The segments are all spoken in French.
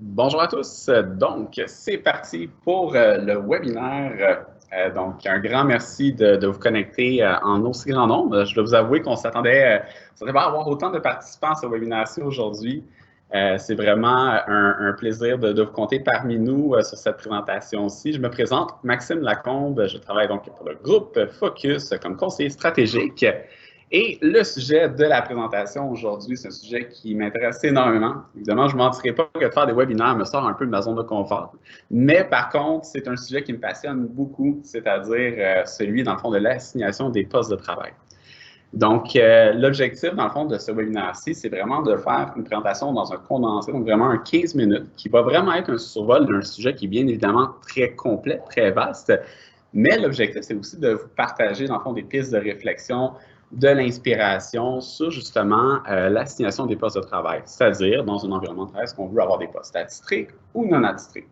Bonjour à tous. Donc, c'est parti pour le webinaire. Donc, un grand merci de vous connecter en aussi grand nombre. Je dois vous avouer qu'on s'attendait pas à avoir autant de participants à ce webinaire-ci aujourd'hui. C'est vraiment un plaisir de vous compter parmi nous sur cette présentation-ci. Je me présente, Maxime Lacombe. Je travaille donc pour le groupe Focus comme conseiller stratégique. Et le sujet de la présentation aujourd'hui, c'est un sujet qui m'intéresse énormément. Évidemment, je ne mentirai pas que faire des webinaires me sort un peu de ma zone de confort. Mais par contre, c'est un sujet qui me passionne beaucoup, c'est-à-dire celui, dans le fond, de l'assignation des postes de travail. Donc, l'objectif, dans le fond, de ce webinaire-ci, c'est vraiment de faire une présentation dans un condensé, donc vraiment un 15 minutes, qui va vraiment être un survol d'un sujet qui est bien évidemment très complet, très vaste. Mais l'objectif, c'est aussi de vous partager, dans le fond, des pistes de réflexion, de l'inspiration sur justement l'assignation des postes de travail, c'est-à-dire dans un environnement de travail, est-ce qu'on veut avoir des postes attitrés ou non attitrés.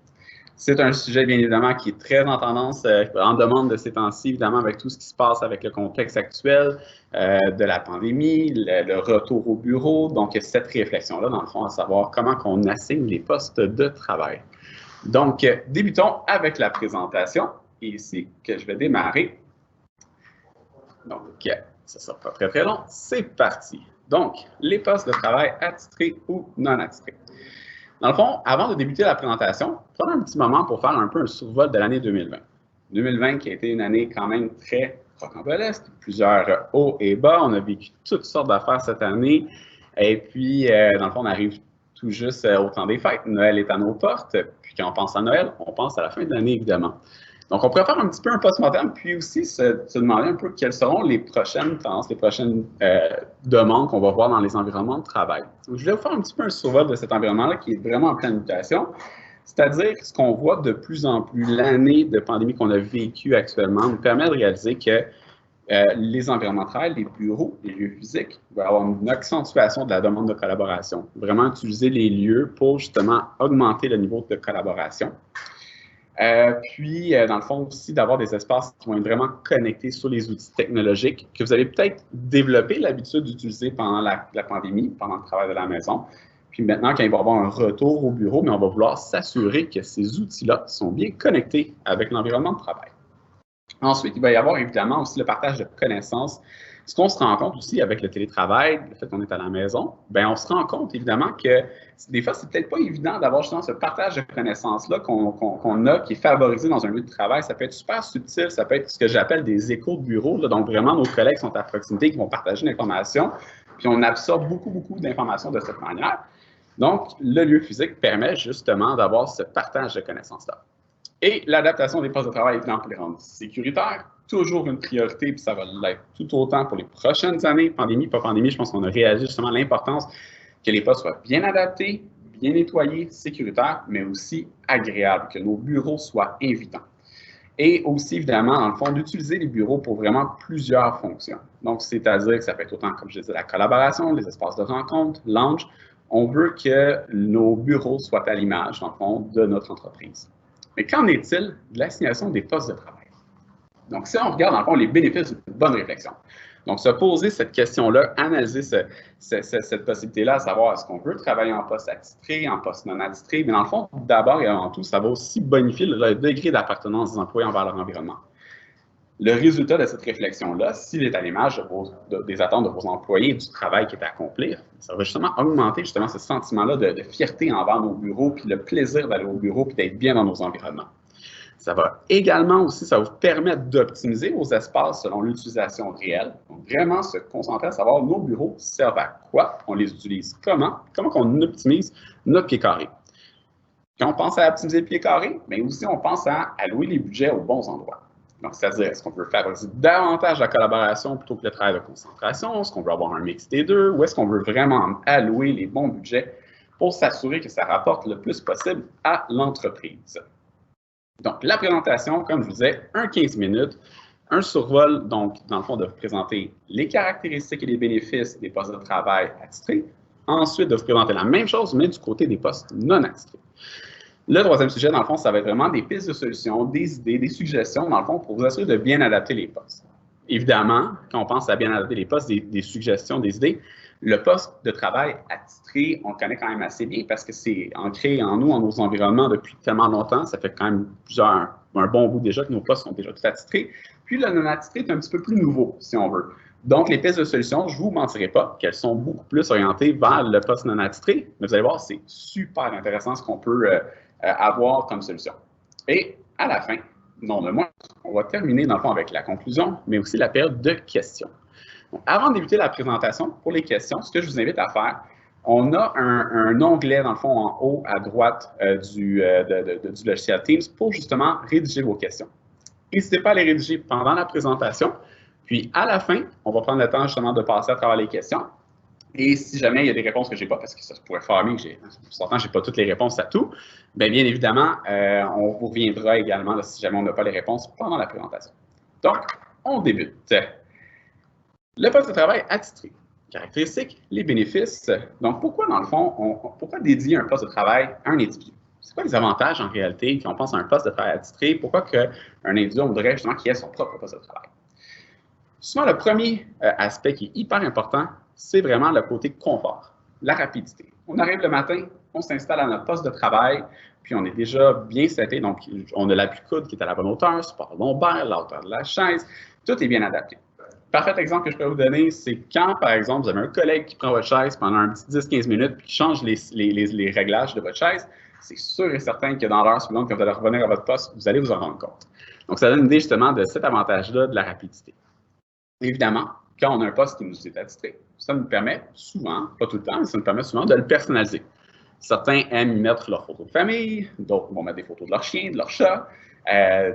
C'est un sujet, bien évidemment, qui est très en tendance, en demande de ces temps-ci, évidemment, avec tout ce qui se passe avec le contexte actuel de la pandémie, le retour au bureau. Donc, cette réflexion-là, dans le fond, à savoir comment on assigne les postes de travail. Donc, débutons avec la présentation. Et ici que je vais démarrer. Donc, ça ne sera pas très, très long. C'est parti. Donc, les postes de travail attitrés ou non attitrés. Dans le fond, avant de débuter la présentation, prenons un petit moment pour faire un peu un survol de l'année 2020. 2020 qui a été une année quand même très rocambolesque, plusieurs hauts et bas. On a vécu toutes sortes d'affaires cette année. Et puis, dans le fond, on arrive tout juste au temps des fêtes. Noël est à nos portes. Puis quand on pense à Noël, on pense à la fin de l'année, évidemment. Donc, on pourrait faire un petit peu un post-mortem, puis aussi se demander un peu quelles seront les prochaines tendances, les prochaines demandes qu'on va voir dans les environnements de travail. Donc, je vais vous faire un petit peu un survol de cet environnement-là qui est vraiment en pleine mutation, c'est-à-dire ce qu'on voit de plus en plus, l'année de pandémie qu'on a vécue actuellement nous permet de réaliser que les environnements de travail, les bureaux, les lieux physiques, vont avoir une accentuation de la demande de collaboration. Vraiment utiliser les lieux pour justement augmenter le niveau de collaboration. Puis, dans le fond, aussi d'avoir des espaces qui vont être vraiment connectés sur les outils technologiques que vous avez peut-être développé l'habitude d'utiliser pendant la pandémie, pendant le travail de la maison. Puis maintenant, quand il va y avoir un retour au bureau, mais on va vouloir s'assurer que ces outils-là sont bien connectés avec l'environnement de travail. Ensuite, il va y avoir évidemment aussi le partage de connaissances. Ce qu'on se rend compte aussi avec le télétravail, le fait qu'on est à la maison, bien, on se rend compte évidemment que des fois, c'est peut-être pas évident d'avoir justement ce partage de connaissances-là qu'on a, qui est favorisé dans un lieu de travail. Ça peut être super subtil, ça peut être ce que j'appelle des échos de bureau. Là, donc, vraiment, nos collègues sont à proximité, qui vont partager l'information, puis on absorbe beaucoup, beaucoup d'informations de cette manière. Donc, le lieu physique permet justement d'avoir ce partage de connaissances-là. Et l'adaptation des postes de travail, évidemment, pour les rendre sécuritaires, toujours une priorité, puis ça va l'être tout autant pour les prochaines années, pandémie, pas pandémie. Je pense qu'on a réalisé justement l'importance que les postes soient bien adaptés, bien nettoyés, sécuritaires, mais aussi agréables, que nos bureaux soient invitants. Et aussi, évidemment, dans le fond, d'utiliser les bureaux pour vraiment plusieurs fonctions. Donc, c'est-à-dire que ça peut être autant, comme je disais, la collaboration, les espaces de rencontre, lounge. On veut que nos bureaux soient à l'image, dans le fond, de notre entreprise. Mais qu'en est-il de l'assignation des postes de travail? Donc, si on regarde, dans le fond, les bénéfices d'une bonne réflexion. Donc, se poser cette question-là, analyser cette possibilité-là, à savoir est-ce qu'on veut travailler en poste attitré, en poste non attitré, mais dans le fond, d'abord et avant tout, ça va aussi bonifier le degré d'appartenance des employés envers leur environnement. Le résultat de cette réflexion-là, s'il est à l'image des attentes de vos employés et du travail qui est à accomplir, ça va justement augmenter justement ce sentiment-là de fierté envers nos bureaux, puis le plaisir d'aller au bureau, puis d'être bien dans nos environnements. Ça va également aussi, ça va vous permettre d'optimiser vos espaces selon l'utilisation réelle. Donc, vraiment se concentrer à savoir nos bureaux servent à quoi, on les utilise comment on optimise notre pied carré. Quand on pense à optimiser le pied carré, mais aussi on pense à allouer les budgets aux bons endroits. Donc, c'est-à-dire, est-ce qu'on veut favoriser davantage la collaboration plutôt que le travail de concentration? Est-ce qu'on veut avoir un mix des deux? Ou est-ce qu'on veut vraiment allouer les bons budgets pour s'assurer que ça rapporte le plus possible à l'entreprise? Donc, la présentation, comme je vous disais, un 15 minutes, un survol, donc, dans le fond, de vous présenter les caractéristiques et les bénéfices des postes de travail attitrés. Ensuite, de vous présenter la même chose, mais du côté des postes non attitrés. Le troisième sujet, dans le fond, ça va être vraiment des pistes de solutions, des idées, des suggestions, dans le fond, pour vous assurer de bien adapter les postes. évidemment, quand on pense à bien adapter les postes, des suggestions, des idées, le poste de travail attitré, on le connaît quand même assez bien parce que c'est ancré en nous, en nos environnements depuis tellement longtemps. Ça fait quand même un bon bout déjà que nos postes sont déjà tout attitrés. Puis le non attitré est un petit peu plus nouveau, si on veut. Donc, les pistes de solutions, je ne vous mentirai pas qu'elles sont beaucoup plus orientées vers le poste non attitré, mais vous allez voir, c'est super intéressant ce qu'on peut avoir comme solution. Et à la fin, non de moins, on va terminer dans le fond avec la conclusion, mais aussi la période de questions. Donc, avant de débuter la présentation, pour les questions, ce que je vous invite à faire, on a un onglet, dans le fond, en haut à droite du logiciel Teams pour justement rédiger vos questions. N'hésitez pas à les rédiger pendant la présentation. Puis, à la fin, on va prendre le temps justement de passer à travers les questions. Et si jamais il y a des réponses que je n'ai pas, parce que ça pourrait farmer que je n'ai pas toutes les réponses à tout, bien évidemment, on vous reviendra également là, si jamais on n'a pas les réponses pendant la présentation. Donc, on débute. Le poste de travail attitré. Caractéristiques, les bénéfices. Donc, pourquoi, dans le fond, pourquoi dédier un poste de travail à un individu? C'est quoi les avantages, en réalité, quand on pense à un poste de travail attitré? Pourquoi qu'un individu, on voudrait justement qu'il ait son propre poste de travail? Souvent, le premier aspect qui est hyper important, c'est vraiment le côté confort, la rapidité. On arrive le matin, on s'installe à notre poste de travail, puis on est déjà bien seté, donc on a l'appui-coude qui est à la bonne hauteur, support lombaire, la hauteur de la chaise, tout est bien adapté. Parfait exemple que je peux vous donner, c'est quand, par exemple, vous avez un collègue qui prend votre chaise pendant un petit 10-15 minutes puis qui change les réglages de votre chaise, c'est sûr et certain que dans l'heure suivante, quand vous allez revenir à votre poste, vous allez vous en rendre compte. Donc, ça donne une idée justement de cet avantage-là de la rapidité. Évidemment, quand on a un poste qui nous est attitré, ça nous permet souvent, pas tout le temps, mais ça nous permet souvent de le personnaliser. Certains aiment y mettre leurs photos de famille, d'autres vont mettre des photos de leur chien, de leur chat,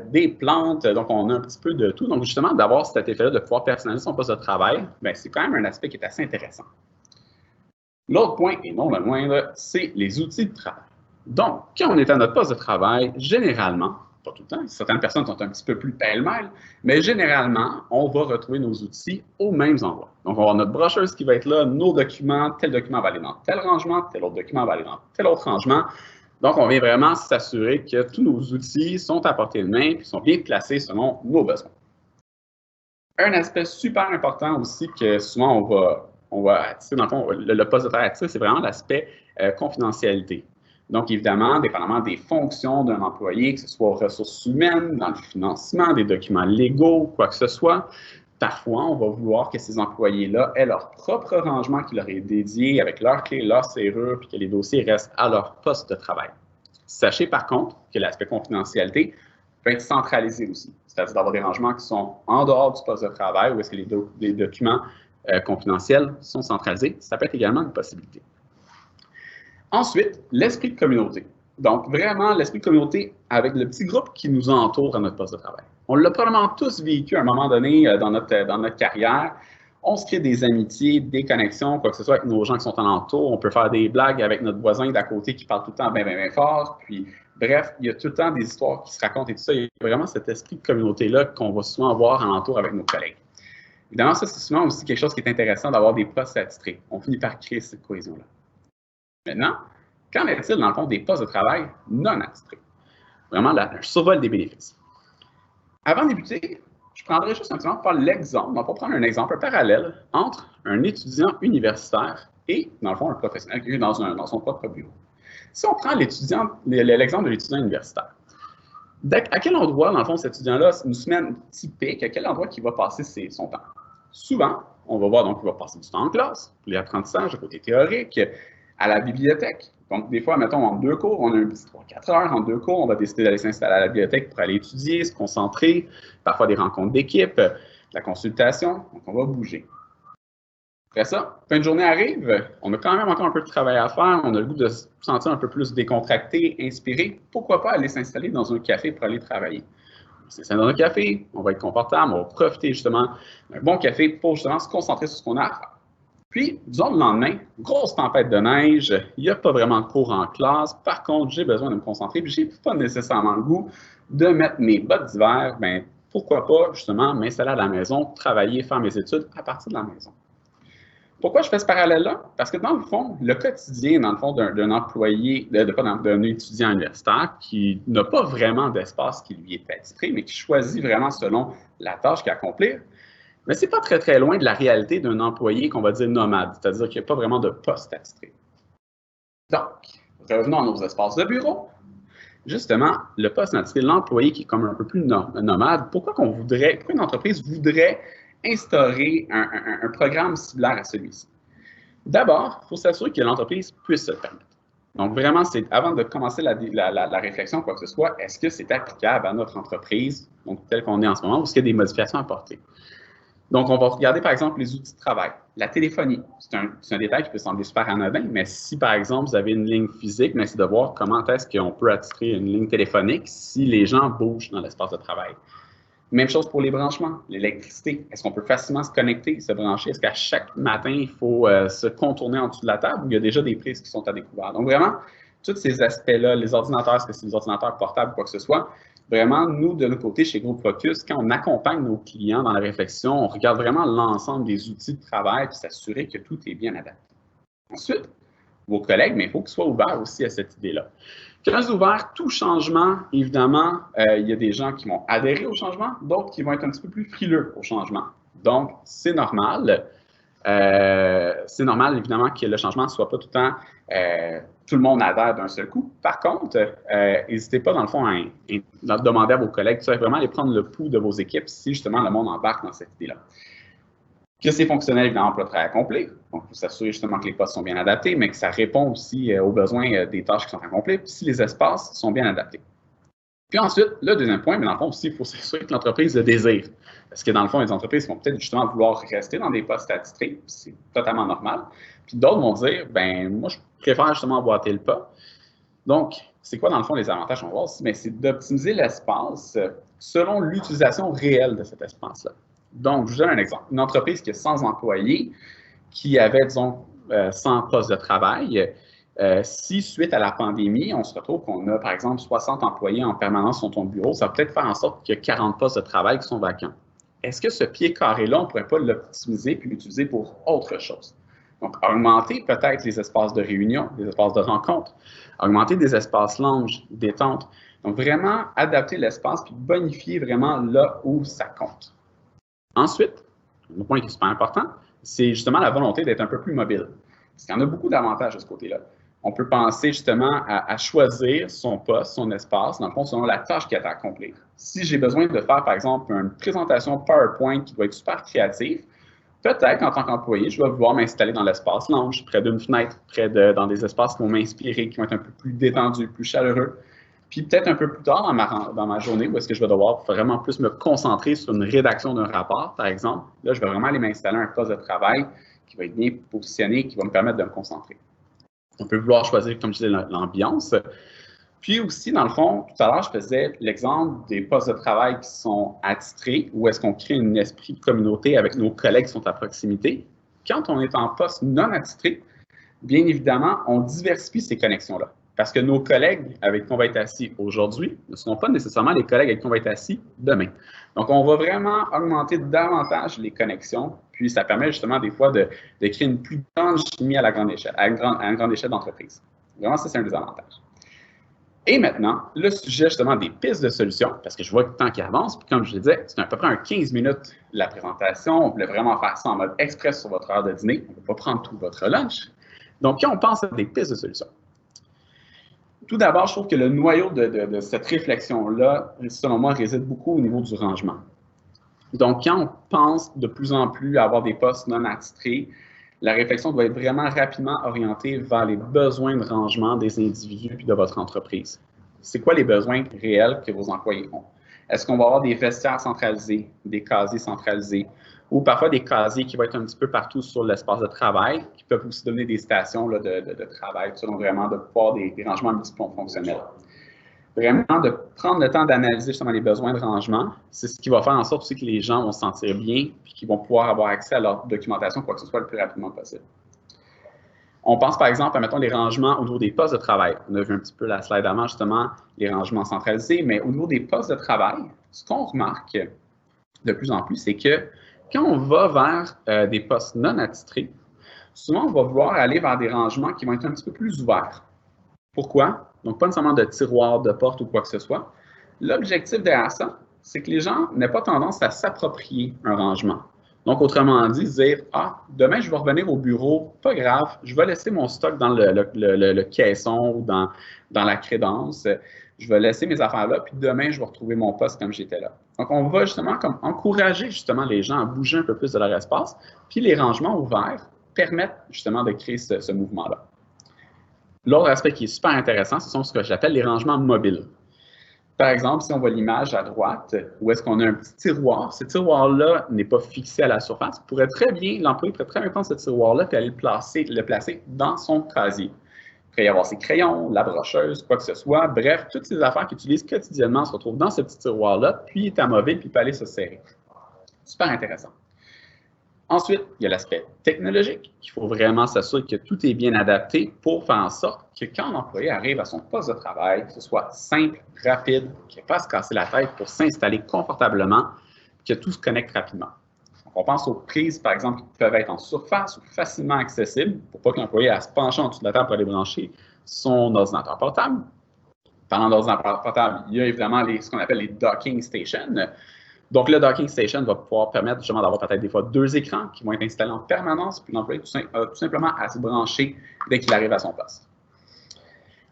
des plantes, donc on a un petit peu de tout. Donc justement, d'avoir cet effet-là de pouvoir personnaliser son poste de travail, c'est quand même un aspect qui est assez intéressant. L'autre point, et non le moindre, c'est les outils de travail. Donc, quand on est à notre poste de travail, généralement, pas tout le temps, certaines personnes sont un petit peu plus pêle-mêle, mais généralement, on va retrouver nos outils aux mêmes endroits. Donc, on va avoir notre brocheuse qui va être là, nos documents, tel document va aller dans tel rangement, tel autre document va aller dans tel autre rangement. Donc, on vient vraiment s'assurer que tous nos outils sont à portée de main et sont bien placés selon nos besoins. Un aspect super important aussi que souvent on va attirer, dans le fond, le poste de travail attitré, c'est vraiment l'aspect confidentialité. Donc, évidemment, dépendamment des fonctions d'un employé, que ce soit aux ressources humaines, dans le financement, des documents légaux, quoi que ce soit, parfois, on va vouloir que ces employés-là aient leur propre rangement qui leur est dédié avec leurs clés, leurs serrures, puis que les dossiers restent à leur poste de travail. Sachez par contre que l'aspect confidentialité peut être centralisé aussi, c'est-à-dire d'avoir des rangements qui sont en dehors du poste de travail ou est-ce que les documents confidentiels sont centralisés. Ça peut être également une possibilité. Ensuite, l'esprit de communauté. Donc, vraiment, l'esprit de communauté avec le petit groupe qui nous entoure à notre poste de travail. On l'a probablement tous vécu à un moment donné dans notre carrière. On se crée des amitiés, des connexions, quoi que ce soit avec nos gens qui sont alentours. On peut faire des blagues avec notre voisin d'à côté qui parle tout le temps bien fort. Puis, bref, il y a tout le temps des histoires qui se racontent et tout ça. Il y a vraiment cet esprit de communauté-là qu'on va souvent avoir alentour avec nos collègues. Évidemment, ça, c'est souvent aussi quelque chose qui est intéressant d'avoir des postes attitrés. On finit par créer cette cohésion-là. Maintenant, qu'en est-il dans le fond des postes de travail non attitrés? Vraiment, un survol des bénéfices. Avant de débuter, je prendrai juste un petit moment pour faire l'exemple, on va prendre un exemple, un parallèle entre un étudiant universitaire et, dans le fond, un professionnel qui est dans son propre bureau. Si on prend l'exemple de l'étudiant universitaire, à quel endroit, dans le fond, cet étudiant-là, une semaine typique, à quel endroit il va passer son temps? Souvent, on va voir, donc, il va passer du temps en classe, pour les apprentissages, le côté théorique, à la bibliothèque. Donc, des fois, mettons, en 2 cours, on a un petit 3-4 heures. En 2 cours, on va décider d'aller s'installer à la bibliothèque pour aller étudier, se concentrer, parfois des rencontres d'équipe, la consultation. Donc, on va bouger. Après ça, fin de journée arrive, on a quand même encore un peu de travail à faire, on a le goût de se sentir un peu plus décontracté, inspiré. Pourquoi pas aller s'installer dans un café pour aller travailler? On s'installe dans un café, on va être confortable, on va profiter justement d'un bon café pour justement se concentrer sur ce qu'on a à faire. Puis, disons le lendemain, grosse tempête de neige, il n'y a pas vraiment de cours en classe. Par contre, j'ai besoin de me concentrer, puis je n'ai pas nécessairement le goût de mettre mes bottes d'hiver. Bien, pourquoi pas, justement, m'installer à la maison, travailler, faire mes études à partir de la maison. Pourquoi je fais ce parallèle-là? Parce que dans le fond, le quotidien, dans le fond, d'un employé, d'un étudiant universitaire qui n'a pas vraiment d'espace qui lui est attitré, mais qui choisit vraiment selon la tâche qu'il a à accomplir, Mais ce n'est pas très, très loin de la réalité d'un employé qu'on va dire nomade, c'est-à-dire qu'il n'y a pas vraiment de poste attitré. Donc, revenons à nos espaces de bureau. Justement, le poste attitré, l'employé qui est comme un peu plus nomade, pourquoi une entreprise voudrait instaurer un programme similaire à celui-ci? D'abord, il faut s'assurer que l'entreprise puisse se le permettre. Donc, vraiment, c'est avant de commencer la réflexion, quoi que ce soit, est-ce que c'est applicable à notre entreprise, donc telle qu'on est en ce moment, ou est-ce qu'il y a des modifications à apporter? Donc, on va regarder, par exemple, les outils de travail. La téléphonie, c'est un détail qui peut sembler super anodin, mais si, par exemple, vous avez une ligne physique, c'est de voir comment est-ce qu'on peut attitrer une ligne téléphonique si les gens bougent dans l'espace de travail. Même chose pour les branchements, l'électricité. Est-ce qu'on peut facilement se connecter, se brancher? Est-ce qu'à chaque matin, il faut se contourner en dessous de la table ou il y a déjà des prises qui sont à découvert? Donc, vraiment, tous ces aspects-là, les ordinateurs, est-ce que c'est des ordinateurs portables ou quoi que ce soit, vraiment, nous, de notre côté, chez Groupe Focus, quand on accompagne nos clients dans la réflexion, on regarde vraiment l'ensemble des outils de travail et s'assurer que tout est bien adapté. Ensuite, vos collègues, mais il faut qu'ils soient ouverts aussi à cette idée-là. Quand ouvert, tout changement, évidemment, il y a des gens qui vont adhérer au changement, d'autres qui vont être un petit peu plus frileux au changement. Donc, c'est normal. Évidemment, que le changement ne soit pas tout le temps tout le monde adhère d'un seul coup. Par contre, n'hésitez pas, dans le fond, à demander à vos collègues, vraiment aller prendre le pouls de vos équipes si justement le monde embarque dans cette idée-là. Que c'est fonctionnel, évidemment, pour le travail accompli. Donc, il faut s'assurer justement que les postes sont bien adaptés, mais que ça répond aussi aux besoins des tâches qui sont accomplies, puis si les espaces sont bien adaptés. Puis ensuite, le deuxième point, mais dans le fond aussi, il faut s'assurer que l'entreprise le désire. Parce que dans le fond, les entreprises vont peut-être justement vouloir rester dans des postes attitrés, c'est totalement normal. Puis d'autres vont dire, ben moi, je préfère justement emboîter le pas. Donc, c'est quoi dans le fond les avantages qu'on va voir? C'est d'optimiser l'espace selon l'utilisation réelle de cet espace-là. Donc, je vous donne un exemple. Une entreprise qui a 100 employés, qui avait, disons, 100 postes de travail, si, suite à la pandémie, on se retrouve qu'on a, par exemple, 60 employés en permanence sur ton bureau, ça va peut-être faire en sorte qu'il y a 40 postes de travail qui sont vacants. Est-ce que ce pied carré-là, on ne pourrait pas l'optimiser puis l'utiliser pour autre chose? Donc, augmenter peut-être les espaces de réunion, les espaces de rencontre, augmenter des espaces lounge, détente. Donc, vraiment adapter l'espace puis bonifier vraiment là où ça compte. Ensuite, le point qui est super important, c'est justement la volonté d'être un peu plus mobile. Parce qu'il y en a beaucoup d'avantages de ce côté-là. On peut penser justement à choisir son poste, son espace, dans le fond, selon la tâche qu'il y a à accomplir. Si j'ai besoin de faire, par exemple, une présentation PowerPoint qui doit être super créative, peut-être qu'en tant qu'employé, je vais vouloir m'installer dans l'espace lounge, près d'une fenêtre, dans des espaces qui vont m'inspirer, qui vont être un peu plus détendus, plus chaleureux. Puis peut-être un peu plus tard dans ma journée, où est-ce que je vais devoir vraiment plus me concentrer sur une rédaction d'un rapport, par exemple. Là, je vais vraiment aller m'installer un poste de travail qui va être bien positionné, qui va me permettre de me concentrer. On peut vouloir choisir, comme je disais, l'ambiance. Puis aussi, dans le fond, tout à l'heure, je faisais l'exemple des postes de travail qui sont attitrés, où est-ce qu'on crée un esprit de communauté avec nos collègues qui sont à proximité. Quand on est en poste non attitré, bien évidemment, on diversifie ces connexions-là. Parce que nos collègues avec qui on va être assis aujourd'hui ne seront pas nécessairement les collègues avec qui on va être assis demain. Donc, on va vraiment augmenter davantage les connexions, puis ça permet justement des fois de créer une plus grande chimie à la grande échelle, à une grande échelle d'entreprise. Vraiment, ça, c'est un des avantages. Et maintenant, le sujet justement des pistes de solutions, parce que je vois que le temps qui avance, puis comme je le disais, c'est à peu près un 15 minutes la présentation. On voulait vraiment faire ça en mode express sur votre heure de dîner. On ne va pas prendre tout votre lunch. Donc, quand on pense à des pistes de solutions, tout d'abord, je trouve que le noyau de cette réflexion-là, selon moi, réside beaucoup au niveau du rangement. Donc, quand on pense de plus en plus à avoir des postes non attitrés, la réflexion doit être vraiment rapidement orientée vers les besoins de rangement des individus puis de votre entreprise. C'est quoi les besoins réels que vos employés ont? Est-ce qu'on va avoir des vestiaires centralisés, des casiers centralisés, ou parfois des casiers qui vont être un petit peu partout sur l'espace de travail, qui peuvent aussi donner des stations là, de travail, selon vraiment de pouvoir des rangements multifonctionnels. Vraiment, de prendre le temps d'analyser justement les besoins de rangement, c'est ce qui va faire en sorte aussi que les gens vont se sentir bien et qu'ils vont pouvoir avoir accès à leur documentation, quoi que ce soit, le plus rapidement possible. On pense par exemple à, mettons, les rangements au niveau des postes de travail. On a vu un petit peu la slide avant, justement, les rangements centralisés, mais au niveau des postes de travail, ce qu'on remarque de plus en plus, c'est que quand on va vers des postes non attitrés, souvent, on va vouloir aller vers des rangements qui vont être un petit peu plus ouverts. Pourquoi? Donc, pas nécessairement de tiroir, de porte ou quoi que ce soit. L'objectif derrière ça, c'est que les gens n'aient pas tendance à s'approprier un rangement. Donc, autrement dit, dire, ah, demain, je vais revenir au bureau, pas grave, je vais laisser mon stock dans le caisson ou dans la crédence, je vais laisser mes affaires là, puis demain, je vais retrouver mon poste comme j'étais là. Donc, on va justement comme encourager justement les gens à bouger un peu plus de leur espace, puis les rangements ouverts permettent justement de créer ce mouvement-là. L'autre aspect qui est super intéressant, ce sont ce que j'appelle les rangements mobiles. Par exemple, si on voit l'image à droite, où est-ce qu'on a un petit tiroir, ce tiroir-là n'est pas fixé à la surface, l'employé pourrait très bien prendre ce tiroir-là et aller le placer dans son casier. Il pourrait y avoir ses crayons, la brocheuse, quoi que ce soit. Bref, toutes ces affaires qu'il utilise quotidiennement se retrouvent dans ce petit tiroir-là, puis il est amovible, puis il peut aller se serrer. Super intéressant. Ensuite, il y a l'aspect technologique. Il faut vraiment s'assurer que tout est bien adapté pour faire en sorte que quand l'employé arrive à son poste de travail, que ce soit simple, rapide, qu'il n'ait pas à se casser la tête pour s'installer confortablement, que tout se connecte rapidement. Donc, on pense aux prises, par exemple, qui peuvent être en surface ou facilement accessibles pour pas que l'employé ait à se pencher en dessous de la table pour aller brancher son ordinateur portable. Parlant d'ordinateur portable, il y a évidemment ce qu'on appelle les docking stations. Donc, le docking station va pouvoir permettre justement d'avoir peut-être des fois 2 écrans qui vont être installés en permanence, puis l'employé tout simplement à se brancher dès qu'il arrive à son poste.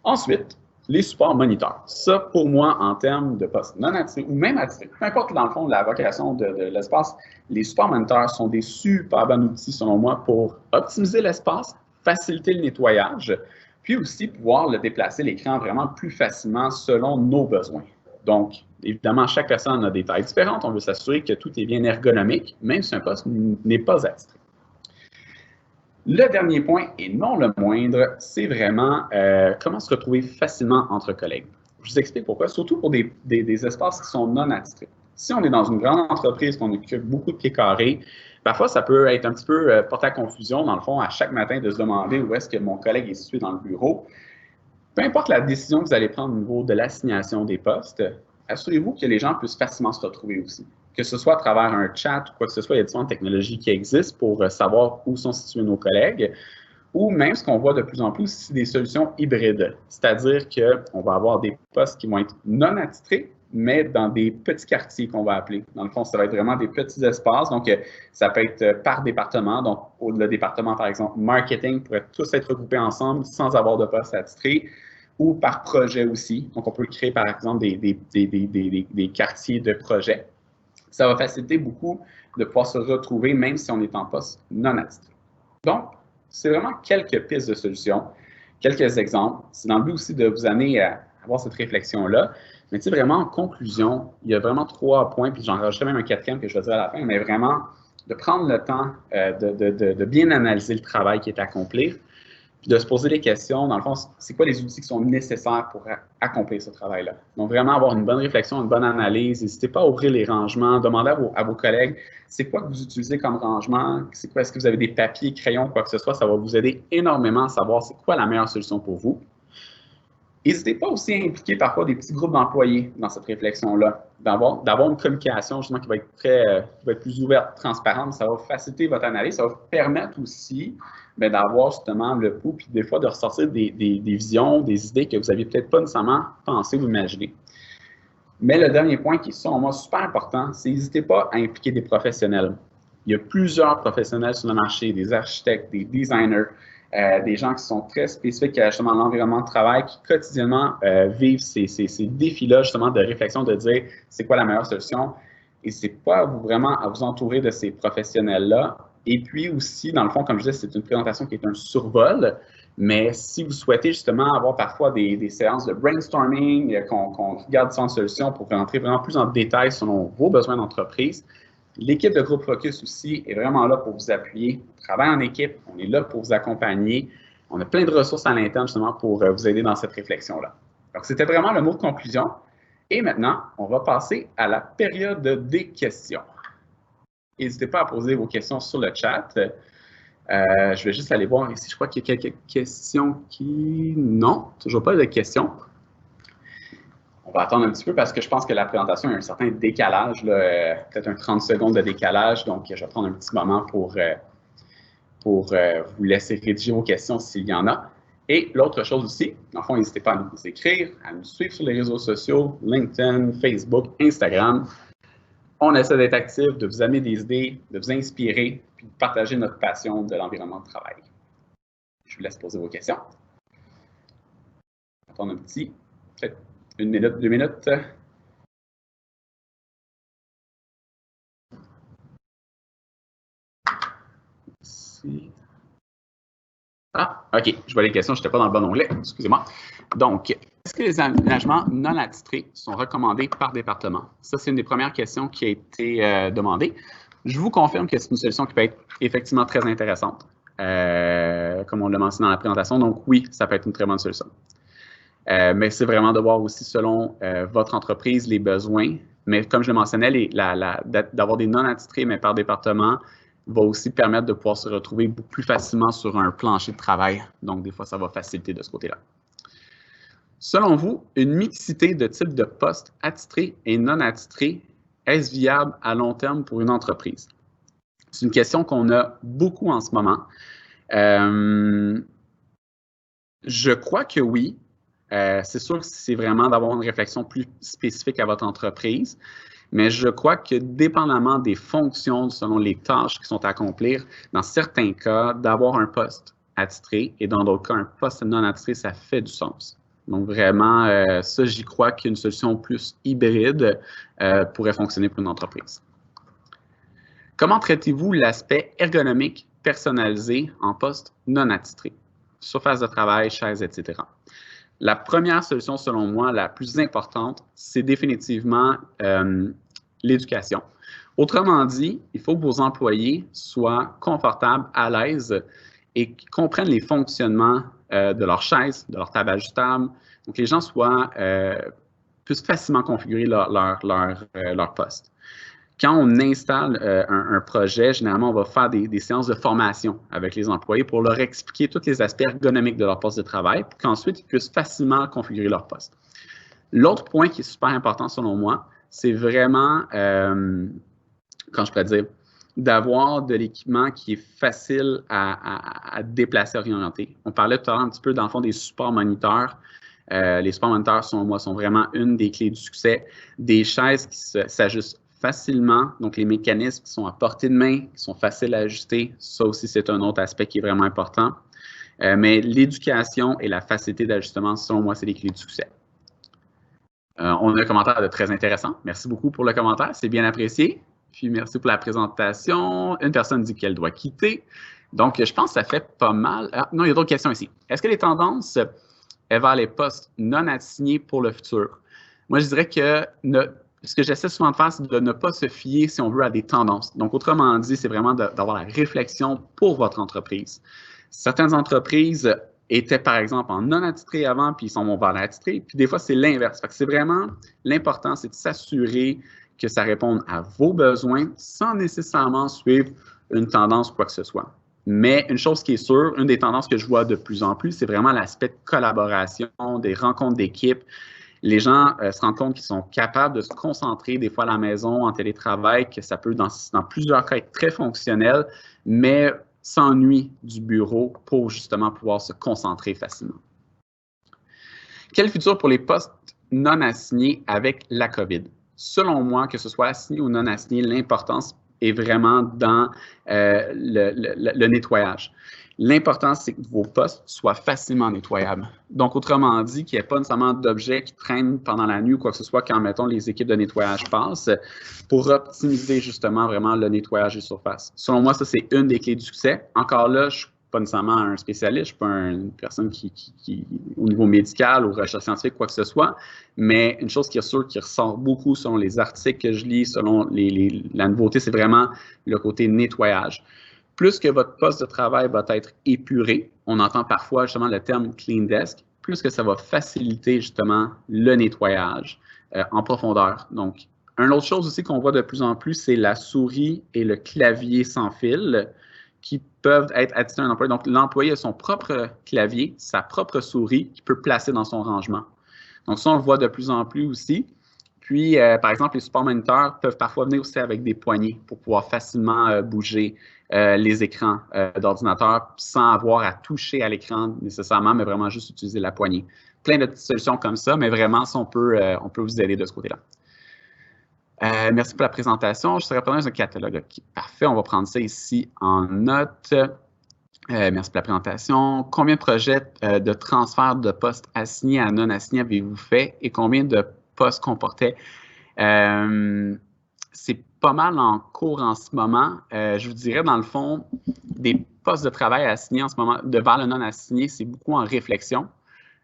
Ensuite, les supports moniteurs. Ça, pour moi, en termes de poste non attitré ou même attitré, peu importe dans le fond la vocation de l'espace, les supports moniteurs sont des super bons outils, selon moi, pour optimiser l'espace, faciliter le nettoyage, puis aussi pouvoir le déplacer l'écran vraiment plus facilement selon nos besoins. Donc, évidemment, chaque personne a des tailles différentes. On veut s'assurer que tout est bien ergonomique, même si un poste n'est pas attitré. Le dernier point, et non le moindre, c'est vraiment comment se retrouver facilement entre collègues. Je vous explique pourquoi, surtout pour des espaces qui sont non attitrés. Si on est dans une grande entreprise, qu'on occupe beaucoup de pieds carrés, parfois ça peut être un petit peu porté à confusion, dans le fond, à chaque matin de se demander où est-ce que mon collègue est situé dans le bureau. Peu importe la décision que vous allez prendre au niveau de l'assignation des postes, assurez-vous que les gens puissent facilement se retrouver aussi. Que ce soit à travers un chat ou quoi que ce soit, il y a différentes technologies qui existent pour savoir où sont situés nos collègues, ou même ce qu'on voit de plus en plus, c'est des solutions hybrides. C'est-à-dire qu'on va avoir des postes qui vont être non attitrés, mais dans des petits quartiers qu'on va appeler. Dans le fond, ça va être vraiment des petits espaces. Donc, ça peut être par département. Donc, le département, par exemple, marketing pourrait tous être regroupés ensemble sans avoir de poste attitré, ou par projet aussi. Donc, on peut créer, par exemple, des quartiers de projet. Ça va faciliter beaucoup de pouvoir se retrouver, même si on est en poste non attitré. Donc, c'est vraiment quelques pistes de solutions, quelques exemples. C'est dans le but aussi de vous amener à avoir cette réflexion-là. Mais tu sais, vraiment, en conclusion, il y a vraiment 3 points, puis j'en rajouterai même un 4e que je vais dire à la fin, mais vraiment de prendre le temps de bien analyser le travail qui est accompli, puis de se poser des questions, dans le fond, c'est quoi les outils qui sont nécessaires pour accomplir ce travail-là. Donc, vraiment avoir une bonne réflexion, une bonne analyse. N'hésitez pas à ouvrir les rangements, demandez à vos collègues, c'est quoi que vous utilisez comme rangement, c'est quoi, est-ce que vous avez des papiers, crayons, quoi que ce soit, ça va vous aider énormément à savoir c'est quoi la meilleure solution pour vous. N'hésitez pas aussi à impliquer parfois des petits groupes d'employés dans cette réflexion-là, d'avoir une communication justement qui va être plus ouverte, transparente, ça va faciliter votre analyse, ça va vous permettre aussi d'avoir justement le pouls, puis des fois de ressortir des visions, des idées que vous n'aviez peut-être pas nécessairement pensé ou imaginé. Mais le dernier point qui est, selon moi, super important, c'est n'hésitez pas à impliquer des professionnels. Il y a plusieurs professionnels sur le marché, des architectes, des designers, des gens qui sont très spécifiques à justement l'environnement de travail, qui quotidiennement vivent ces défis-là justement de réflexion, de dire c'est quoi la meilleure solution. N'hésitez pas vraiment à vous entourer de ces professionnels-là. Et puis aussi, dans le fond, comme je disais, c'est une présentation qui est un survol, mais si vous souhaitez justement avoir parfois des séances de brainstorming, qu'on regarde différentes solutions pour rentrer vraiment plus en détail selon vos besoins d'entreprise, l'équipe de groupe Focus aussi est vraiment là pour vous appuyer. On travaille en équipe, on est là pour vous accompagner. On a plein de ressources à l'interne justement pour vous aider dans cette réflexion-là. Donc, c'était vraiment le mot de conclusion. Et maintenant, on va passer à la période des questions. N'hésitez pas à poser vos questions sur le chat. Je vais juste aller voir ici. Je crois qu'il y a quelques questions qui... Non, toujours pas de questions. On va attendre un petit peu parce que je pense que la présentation a un certain décalage, peut-être un 30 secondes de décalage. Donc, je vais prendre un petit moment pour vous laisser rédiger vos questions s'il y en a. Et l'autre chose aussi, dans le fond, n'hésitez pas à nous écrire, à nous suivre sur les réseaux sociaux, LinkedIn, Facebook, Instagram. On essaie d'être actif, de vous amener des idées, de vous inspirer, puis de partager notre passion de l'environnement de travail. Je vous laisse poser vos questions. Attendre un petit, peut-être 1 minute, 2 minutes. Ici. Ah, OK, je vois les questions, je n'étais pas dans le bon onglet, excusez-moi. Donc, est-ce que les aménagements non attitrés sont recommandés par département? Ça, c'est une des premières questions qui a été demandée. Je vous confirme que c'est une solution qui peut être effectivement très intéressante, comme on l'a mentionné dans la présentation. Donc, oui, ça peut être une très bonne solution. Mais c'est vraiment de voir aussi selon votre entreprise les besoins. Mais comme je le mentionnais, d'avoir des non attitrés, mais par département, va aussi permettre de pouvoir se retrouver beaucoup plus facilement sur un plancher de travail. Donc, des fois, ça va faciliter de ce côté-là. Selon vous, une mixité de types de postes attitrés et non attitrés, est-ce viable à long terme pour une entreprise? C'est une question qu'on a beaucoup en ce moment. Je crois que oui. C'est sûr que c'est vraiment d'avoir une réflexion plus spécifique à votre entreprise. Mais je crois que dépendamment des fonctions, selon les tâches qui sont à accomplir, dans certains cas, d'avoir un poste attitré et dans d'autres cas, un poste non attitré, ça fait du sens. Donc vraiment, ça, j'y crois qu'une solution plus hybride pourrait fonctionner pour une entreprise. Comment traitez-vous l'aspect ergonomique personnalisé en poste non attitré? Surface de travail, chaises, etc. La première solution, selon moi, la plus importante, c'est définitivement l'éducation. Autrement dit, il faut que vos employés soient confortables, à l'aise et comprennent les fonctionnements de leur chaise, de leur table ajustable. Donc, les gens puissent facilement configurer leur poste. Quand on installe un projet, généralement, on va faire des séances de formation avec les employés pour leur expliquer tous les aspects ergonomiques de leur poste de travail, pour qu'ensuite, ils puissent facilement configurer leur poste. L'autre point qui est super important, selon moi, c'est vraiment, quand je pourrais dire, d'avoir de l'équipement qui est facile à déplacer, orienter. On parlait tout à l'heure un petit peu, dans le fond, des supports moniteurs. Les supports moniteurs, selon moi, sont vraiment une des clés du succès. Des chaises qui s'ajustent facilement, donc les mécanismes qui sont à portée de main, qui sont faciles à ajuster, ça aussi, c'est un autre aspect qui est vraiment important. Mais l'éducation et la facilité d'ajustement, selon moi, c'est les clés du succès. On a un commentaire de très intéressant. Merci beaucoup pour le commentaire, c'est bien apprécié. Puis merci pour la présentation. Une personne dit qu'elle doit quitter. Donc, je pense que ça fait pas mal. Ah, non, il y a d'autres questions ici. Est-ce que les tendances vers les postes non assignés pour le futur? Moi, je dirais que ce que j'essaie souvent de faire, c'est de ne pas se fier, si on veut, à des tendances. Donc, autrement dit, c'est vraiment d'avoir la réflexion pour votre entreprise. Certaines entreprises étaient, par exemple, en non attitré avant, puis ils sont vers l'attitré. Puis des fois, c'est l'inverse. C'est vraiment l'important, c'est de s'assurer que ça réponde à vos besoins sans nécessairement suivre une tendance ou quoi que ce soit. Mais une chose qui est sûre, une des tendances que je vois de plus en plus, c'est vraiment l'aspect de collaboration, des rencontres d'équipe. Les gens se rendent compte qu'ils sont capables de se concentrer des fois à la maison, en télétravail, que ça peut, dans plusieurs cas, être très fonctionnel, mais s'ennuient du bureau pour justement pouvoir se concentrer facilement. Quel futur pour les postes non assignés avec la COVID? Selon moi, que ce soit assigné ou non assigné, l'importance est vraiment dans le nettoyage. L'important, c'est que vos postes soient facilement nettoyables. Donc, autrement dit, qu'il n'y ait pas nécessairement d'objets qui traînent pendant la nuit ou quoi que ce soit quand, mettons, les équipes de nettoyage passent pour optimiser justement vraiment le nettoyage des surfaces. Selon moi, ça, c'est une des clés du succès. Encore là, je ne suis pas nécessairement un spécialiste, je ne suis pas une personne qui, au niveau médical ou recherche scientifique, quoi que ce soit, mais une chose qui est sûre, qui ressort beaucoup selon les articles que je lis, selon la nouveauté, c'est vraiment le côté nettoyage. Plus que votre poste de travail va être épuré, on entend parfois justement le terme clean desk, plus que ça va faciliter justement le nettoyage en profondeur. Donc, une autre chose aussi qu'on voit de plus en plus, c'est la souris et le clavier sans fil qui peuvent être attitrés à un employé. Donc, l'employé a son propre clavier, sa propre souris qu'il peut placer dans son rangement. Donc, ça, on le voit de plus en plus aussi. Puis, par exemple, les supports moniteurs peuvent parfois venir aussi avec des poignées pour pouvoir facilement bouger les écrans d'ordinateur sans avoir à toucher à l'écran nécessairement, mais vraiment juste utiliser la poignée. Plein de petites solutions comme ça, mais vraiment, ça, on peut vous aider de ce côté-là. Merci pour la présentation. Je serais preneur d'un catalogue. Okay, parfait, on va prendre ça ici en note. Merci pour la présentation. Combien de projets de transfert de postes assignés à non assignés avez-vous fait et combien de postes comportaient? C'est pas mal en cours en ce moment. Je vous dirais, dans le fond, des postes de travail assignés en ce moment, vers le non assigné, c'est beaucoup en réflexion.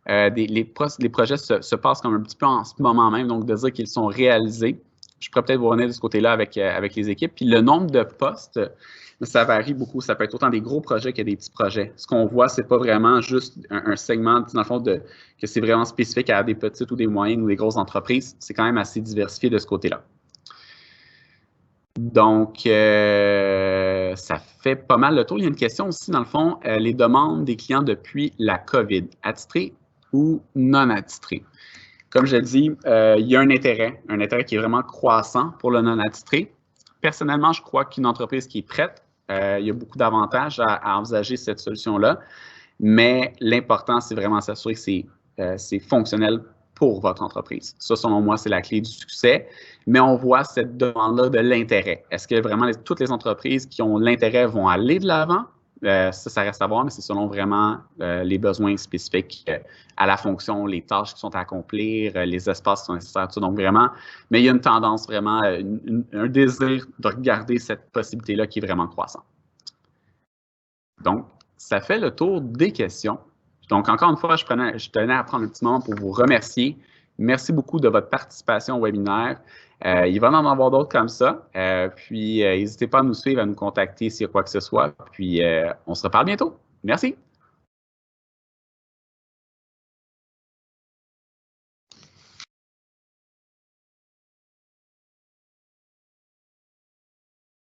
Les projets se passent comme un petit peu en ce moment même, donc de dire qu'ils sont réalisés. Je pourrais peut-être vous revenir de ce côté-là avec les équipes. Puis le nombre de postes, ça varie beaucoup. Ça peut être autant des gros projets que des petits projets. Ce qu'on voit, c'est pas vraiment juste un segment, dans le fond, que c'est vraiment spécifique à des petites ou des moyennes ou des grosses entreprises. C'est quand même assez diversifié de ce côté-là. Donc, ça fait pas mal le tour. Il y a une question aussi, dans le fond, les demandes des clients depuis la COVID, attitrés ou non attitrés. Comme je l'ai dit, il y a un intérêt qui est vraiment croissant pour le non attitré. Personnellement, je crois qu'une entreprise qui est prête, il y a beaucoup d'avantages à envisager cette solution-là, mais l'important, c'est vraiment s'assurer que c'est fonctionnel pour votre entreprise. Ça, selon moi, c'est la clé du succès, mais on voit cette demande-là de l'intérêt. Est-ce que vraiment toutes les entreprises qui ont l'intérêt vont aller de l'avant? Ça reste à voir, mais c'est selon vraiment les besoins spécifiques à la fonction, les tâches qui sont à accomplir, les espaces qui sont nécessaires, tout ça. Donc vraiment, mais il y a une tendance vraiment, un désir de regarder cette possibilité-là qui est vraiment croissante. Donc, ça fait le tour des questions. Donc, encore une fois, je tenais à prendre un petit moment pour vous remercier. Merci beaucoup de votre participation au webinaire. Il va en avoir d'autres comme ça. Puis, n'hésitez pas à nous suivre, à nous contacter s'il y a quoi que ce soit. Puis, on se reparle bientôt. Merci.